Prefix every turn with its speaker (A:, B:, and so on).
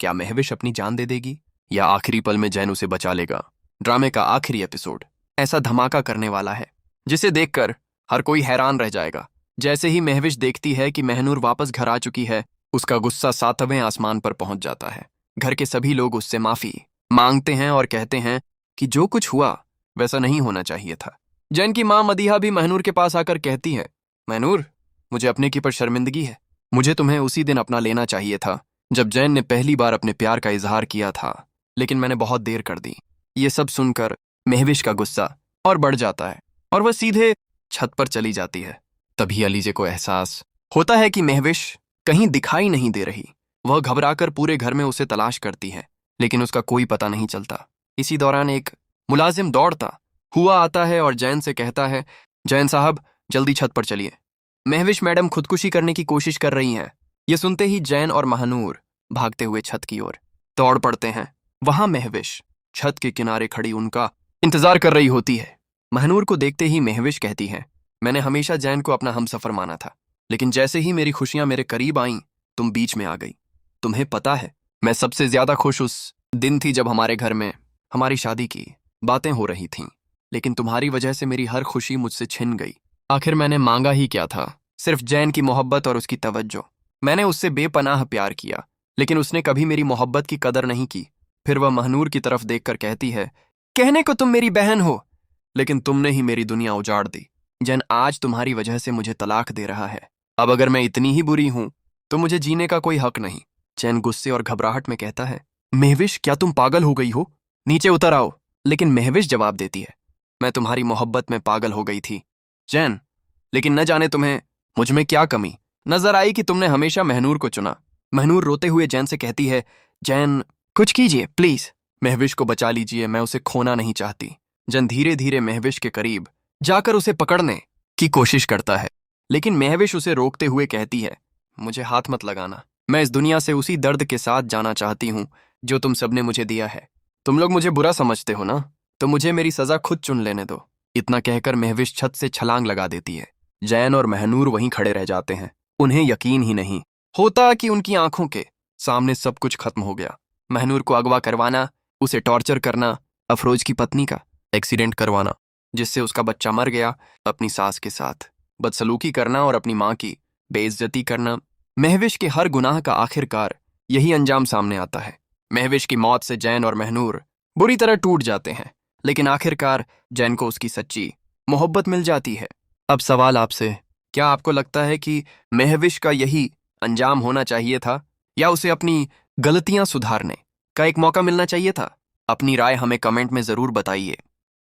A: क्या महविश अपनी जान दे देगी या आखिरी पल में जैन उसे बचा लेगा? ड्रामे का आखिरी एपिसोड ऐसा धमाका करने वाला है जिसे देखकर हर कोई हैरान रह जाएगा। जैसे ही महविश देखती है कि महनूर वापस घर आ चुकी है, उसका गुस्सा 7वें आसमान पर पहुंच जाता है। घर के सभी लोग उससे माफी मांगते हैं और कहते हैं कि जो कुछ हुआ वैसा नहीं होना चाहिए था। जैन की मां मदीहा भी महनूर के पास आकर कहती है, महनूर, मुझे अपने की पर शर्मिंदगी है। मुझे तुम्हें उसी दिन अपना लेना चाहिए था जब जैन ने पहली बार अपने प्यार का इजहार किया था, लेकिन मैंने बहुत देर कर दी। ये सब सुनकर महविश का गुस्सा और बढ़ जाता है और वह सीधे छत पर चली जाती है। तभी अलीजे को एहसास होता है कि महविश कहीं दिखाई नहीं दे रही। वह घबराकर पूरे घर में उसे तलाश करती है, लेकिन उसका कोई पता नहीं चलता। इसी दौरान एक मुलाजिम दौड़ता हुआ आता है और जैन से कहता है, जैन साहब, जल्दी छत पर चलिए, महविश मैडम खुदकुशी करने की कोशिश कर रही हैं। ये सुनते ही जैन और महानूर भागते हुए छत की ओर दौड़ पड़ते हैं। वहां महविश छत के किनारे खड़ी उनका इंतजार कर रही होती है। महानूर को देखते ही महविश कहती है, मैंने हमेशा जैन को अपना हमसफर माना था, लेकिन जैसे ही मेरी खुशियां मेरे करीब आईं, तुम बीच में आ गई। तुम्हें पता है, मैं सबसे ज्यादा खुश उस दिन थी जब हमारे घर में हमारी शादी की बातें हो रही थीं, लेकिन तुम्हारी वजह से मेरी हर खुशी मुझसे छिन गई। आखिर मैंने मांगा ही क्या था? सिर्फ जैन की मोहब्बत और उसकी तवज्जो। मैंने उससे बेपनाह प्यार किया, लेकिन उसने कभी मेरी मोहब्बत की कदर नहीं की। फिर वह महानूर की तरफ देखकर कहती है, कहने को तुम मेरी बहन हो, लेकिन तुमने ही मेरी दुनिया उजाड़ दी। जैन आज तुम्हारी वजह से मुझे तलाक दे रहा है। अब अगर मैं इतनी ही बुरी हूं तो मुझे जीने का कोई हक नहीं। जैन गुस्से और घबराहट में कहता है, महविश, क्या तुम पागल हो गई हो? नीचे उतर आओ। लेकिन महविश जवाब देती है, मैं तुम्हारी मोहब्बत में पागल हो गई थी जैन, लेकिन न जाने तुम्हें मुझ में क्या कमी नजर आई कि तुमने हमेशा महनूर को चुना। महनूर रोते हुए जैन से कहती है, जैन, कुछ कीजिए प्लीज, महविश को बचा लीजिए, मैं उसे खोना नहीं चाहती। जैन धीरे धीरे महविश के करीब जाकर उसे पकड़ने की कोशिश करता है, लेकिन महविश उसे रोकते हुए कहती है, मुझे हाथ मत लगाना। मैं इस दुनिया से उसी दर्द के साथ जाना चाहती हूं जो तुम सबने मुझे दिया है। तुम लोग मुझे बुरा समझते हो ना, तो मुझे मेरी सजा खुद चुन लेने दो। इतना कहकर महविश छत से छलांग लगा देती है। जैन और महनूर वहीं खड़े रह जाते हैं। उन्हें यकीन ही नहीं होता कि उनकी आंखों के सामने सब कुछ खत्म हो गया। महनूर को अगवा करवाना, उसे टॉर्चर करना, अफरोज की पत्नी का एक्सीडेंट करवाना जिससे उसका बच्चा मर गया, अपनी सास के साथ बदसलूकी करना और अपनी मां की बेइज्जती करना, महविश के हर गुनाह का आखिरकार यही अंजाम सामने आता है। महविश की मौत से जैन और महनूर बुरी तरह टूट जाते हैं, लेकिन आखिरकार जैन को उसकी सच्ची मोहब्बत मिल जाती है। अब सवाल आपसे, क्या आपको लगता है कि महविश का यही अंजाम होना चाहिए था, या उसे अपनी गलतियां सुधारने का एक मौका मिलना चाहिए था? अपनी राय हमें कमेंट में जरूर बताइए।